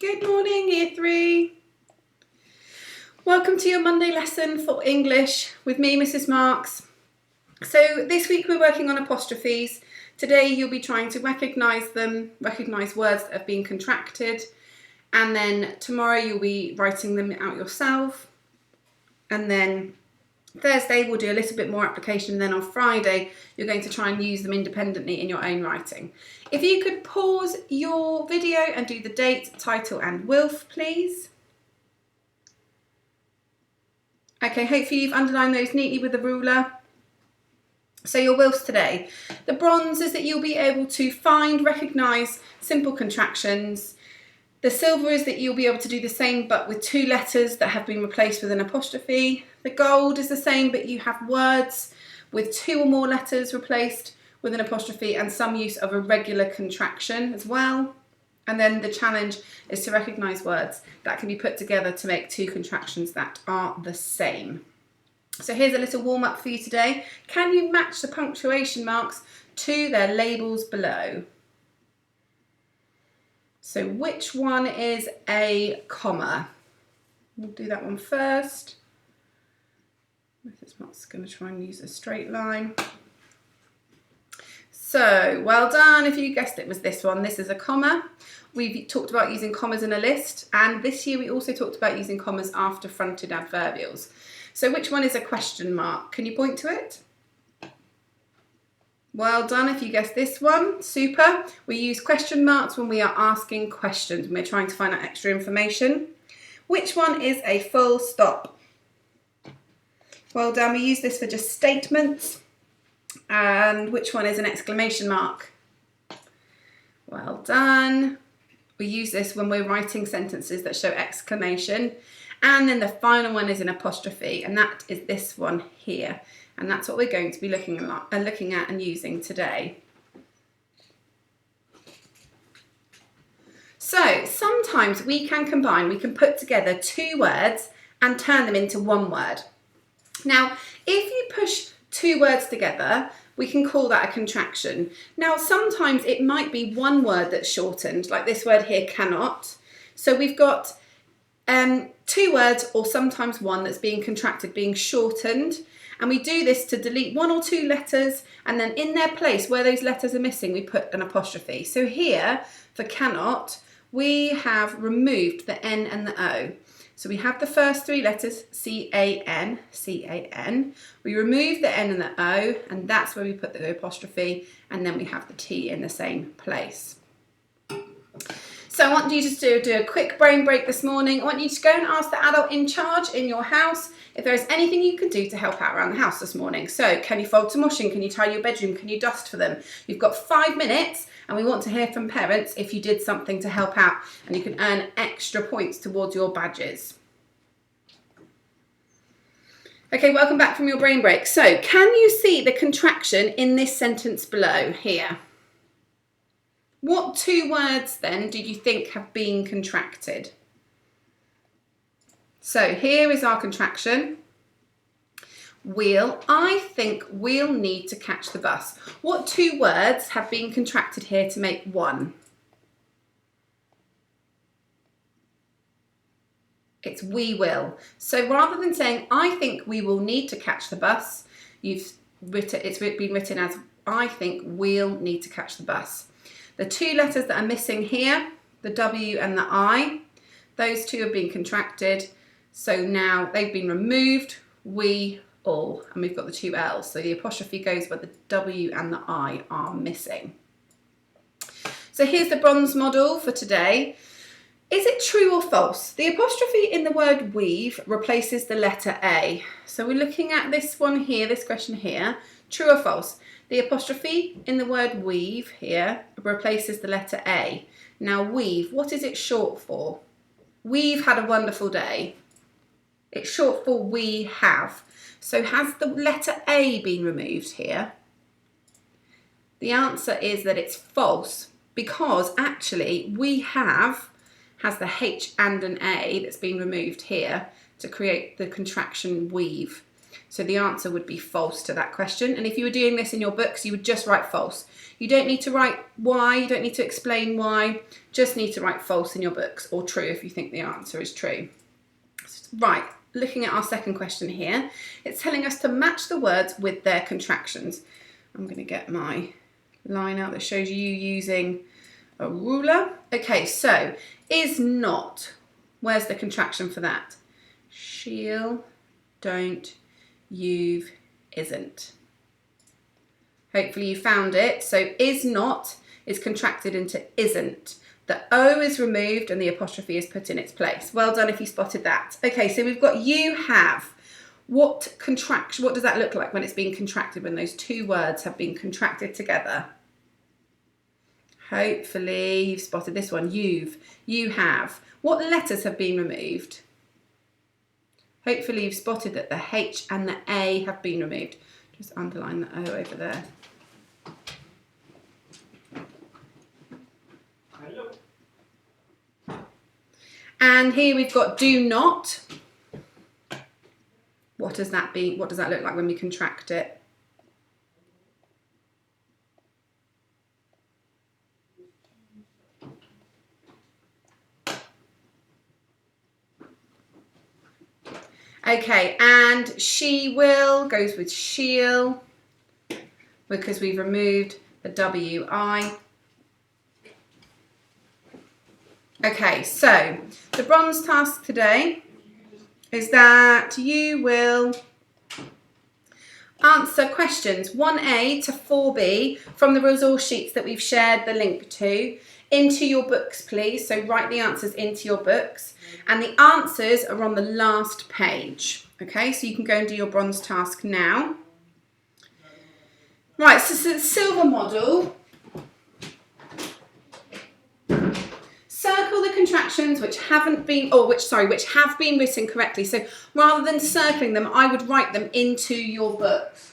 Good morning, Year 3. Welcome to your Monday lesson for English with me, Mrs. Marks. So this week we're working on apostrophes. Today you'll be trying to recognise them, recognise words that have been contracted, and then tomorrow you'll be writing them out yourself. And then Thursday we'll do a little bit more application, then on Friday you're going to try and use them independently in your own writing. If you could pause your video and do the date, title and Wilf, please. Okay, hopefully you've underlined those neatly with a ruler. So your Wilfs today. The bronze is that you'll be able to find, recognise simple contractions. The silver is that you'll be able to do the same but with two letters that have been replaced with an apostrophe. The gold is the same but you have words with two or more letters replaced with an apostrophe and some use of a regular contraction as well. And then the challenge is to recognise words that can be put together to make two contractions that are the same. So here's a little warm up for you today. Can you match the punctuation marks to their labels below? So which one is a comma? We'll do that one first. Mrs. Mott's going to try and use a straight line. So well done if you guessed it was this one. This is a comma. We've talked about using commas in a list, and this year we also talked about using commas after fronted adverbials. So which one is a question mark? Can you point to it? Well done if you guessed this one. Super. We use question marks when we are asking questions, when we're trying to find out extra information. Which one is a full stop? Well done. We use this for just statements. And which one is an exclamation mark? Well done. We use this when we're writing sentences that show exclamation. And then the final one is an apostrophe, and that is this one here. And that's what we're going to be looking at and using today. So sometimes we can combine, we can put together two words and turn them into one word. Now, if you push two words together, we can call that a contraction. Now, sometimes it might be one word that's shortened, like this word here, cannot. So we've got two words, or sometimes one that's being contracted, being shortened. And we do this to delete one or two letters, and then in their place where those letters are missing, we put an apostrophe. So here, for cannot, we have removed the N and the O. So we have the first three letters, C-A-N, C-A-N. We remove the N and the O, and that's where we put the apostrophe, and then we have the T in the same place. So I want you to do a quick brain break this morning. I want you to go and ask the adult in charge in your house if there is anything you can do to help out around the house this morning. So can you fold some washing? Can you tidy your bedroom? Can you dust for them? You've got 5 minutes, and we want to hear from parents if you did something to help out, and you can earn extra points towards your badges. Okay, welcome back from your brain break. So can you see the contraction in this sentence below here? What two words then do you think have been contracted? So here is our contraction. We'll. I think we'll need to catch the bus. What two words have been contracted here to make one? It's we will. So rather than saying I think we will need to catch the bus, it's been written as I think we'll need to catch the bus. The two letters that are missing here, the W and the I, those two have been contracted. So now they've been removed, we all, and we've got the two L's. So the apostrophe goes where the W and the I are missing. So here's the bronze model for today. Is it true or false? The apostrophe in the word weave replaces the letter A. So we're looking at this one here, this question here. True or false? The apostrophe in the word weave here replaces the letter A. Now weave, what is it short for? We've had a wonderful day. It's short for we have. So has the letter A been removed here? The answer is that it's false, because actually we have has the H and an A that's been removed here to create the contraction weave. So the answer would be false to that question. And if you were doing this in your books, you would just write false. You don't need to write why, you don't need to explain why, just need to write false in your books, or true if you think the answer is true. Right, looking at our second question here, it's telling us to match the words with their contractions. I'm going to get my line out that shows you using a ruler. Okay, so is not, where's the contraction for that? She'll, don't, you've, isn't. Hopefully you found it. So is not is contracted into isn't. The O is removed and the apostrophe is put in its place. Well done if you spotted that. Okay, so we've got you have. What contraction, what does that look like when it's being contracted, when those two words have been contracted together? Hopefully you've spotted this one. You've, you have. What letters have been removed? Hopefully you've spotted that the H and the A have been removed. Just underline the O over there. Hello. And here we've got do not. What does that be? What does that look like when we contract it? Okay, and she will goes with she'll because we've removed the WI. Okay, so the bronze task today is that you will answer questions 1A to 4B from the resource sheets that we've shared the link to into your books, please. So write the answers into your books, and the answers are on the last page. Okay, so you can go and do your bronze task now. Right, so the silver model. Circle the contractions which haven't been, which have been written correctly. So rather than circling them, I would write them into your books.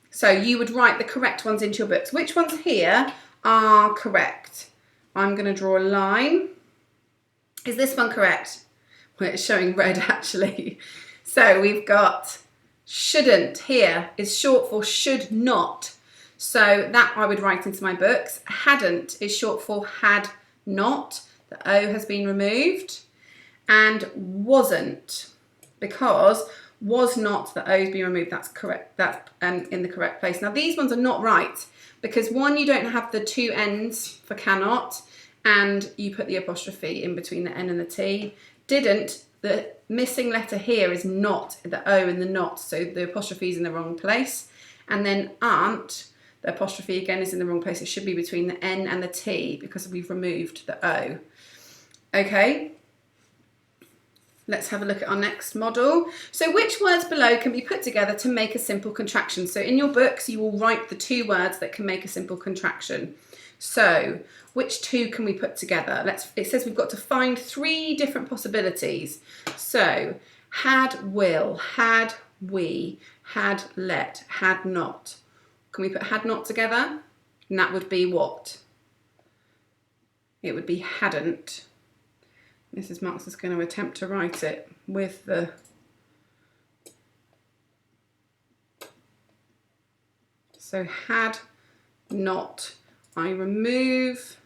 So you would write the correct ones into your books. Which ones here are correct? I'm going to draw a line. Is this one correct? Well, it's showing red actually. So we've got shouldn't here is short for should not. So that I would write into my books. Hadn't is short for had not. The O has been removed. And wasn't, because was not, the O's been removed. That's correct. That's in the correct place. Now these ones are not right because one, you don't have the two N's for cannot, and you put the apostrophe in between the N and the T. Didn't, the missing letter here is not, the O and the not, so the apostrophe is in the wrong place. And then aren't, the apostrophe again is in the wrong place. It should be between the N and the T because we've removed the O. Okay, let's have a look at our next model. So which words below can be put together to make a simple contraction? So in your books, you will write the two words that can make a simple contraction. So which two can we put together? It says we've got to find three different possibilities. So had will, had we, had let, had not. Can we put had not together? And that would be what? It would be hadn't. Mrs. Marks is going to attempt to write it with the so had not. I remove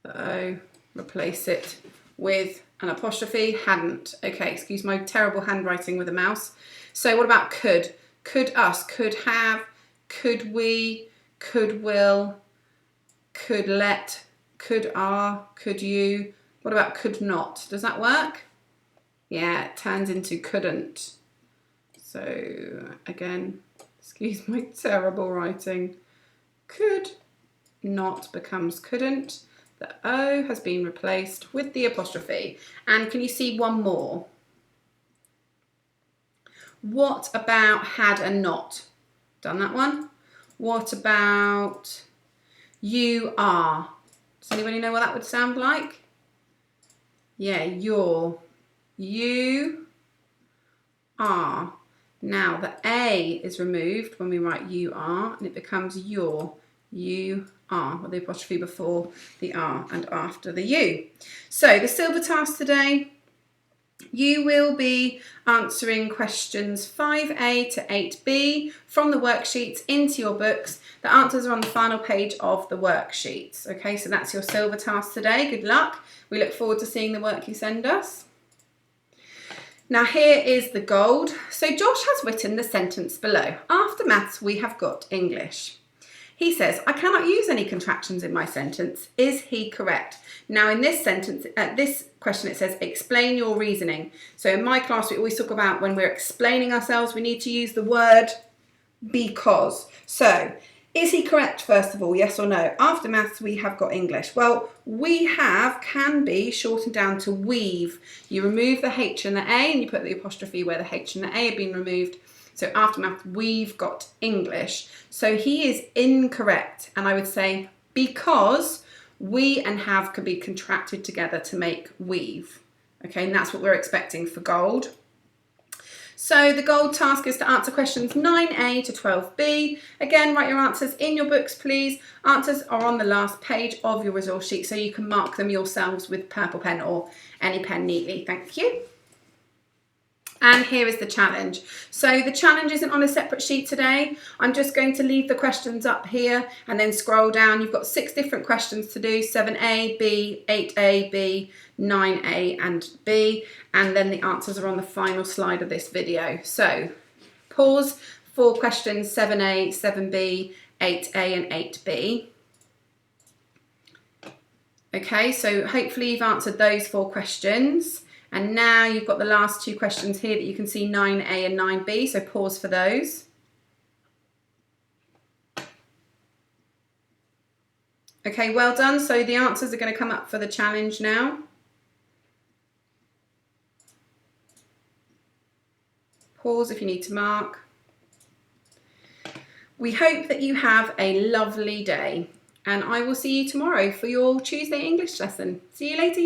the O, replace it with an apostrophe, hadn't. Okay, excuse my terrible handwriting with a mouse. So what about could? Could us, could have, could we, could will, could let, could are, could you. What about could not? Does that work? Yeah, it turns into couldn't. So again, excuse my terrible writing. Could not becomes couldn't. The O has been replaced with the apostrophe. And can you see one more? What about had and not? Done that one. What about you are? Does anybody know what that would sound like? Yeah, you're. You are. Now the A is removed when we write you are, and it becomes your. You are, with the apostrophe before the R and after the U. So the silver task today You will be answering questions 5A to 8B from the worksheets into your books. The answers are on the final page of the worksheets. Okay, so that's your silver task today. Good luck. We look forward to seeing the work you send us. Now here is the gold. So Josh has written the sentence below. After maths, we have got English. He says, I cannot use any contractions in my sentence. Is he correct? Now in this sentence, this question, it says, explain your reasoning. So in my class, we always talk about when we're explaining ourselves, we need to use the word because. So is he correct, first of all, yes or no? After maths, we have got English. Well, we have can be shortened down to we've. You remove the H and the A and you put the apostrophe where the H and the A have been removed. So after maths, we've got English. So he is incorrect. And I would say because we and have can be contracted together to make we've. Okay, and that's what we're expecting for gold. So the gold task is to answer questions 9A to 12B. Again, write your answers in your books, please. Answers are on the last page of your resource sheet, so you can mark them yourselves with purple pen or any pen neatly. Thank you. And here is the challenge. So the challenge isn't on a separate sheet today. I'm just going to leave the questions up here and then scroll down. You've got 6 different questions to do, 7A, B, 8A, B, 9A and B. And then the answers are on the final slide of this video. So pause for questions 7A, 7B, 8A and 8B. Okay, so hopefully you've answered those 4 questions. And now you've got the last 2 questions here that you can see 9A and 9B, so pause for those. Okay, well done. So the answers are going to come up for the challenge now. Pause if you need to mark. We hope that you have a lovely day, and I will see you tomorrow for your Tuesday English lesson. See you later.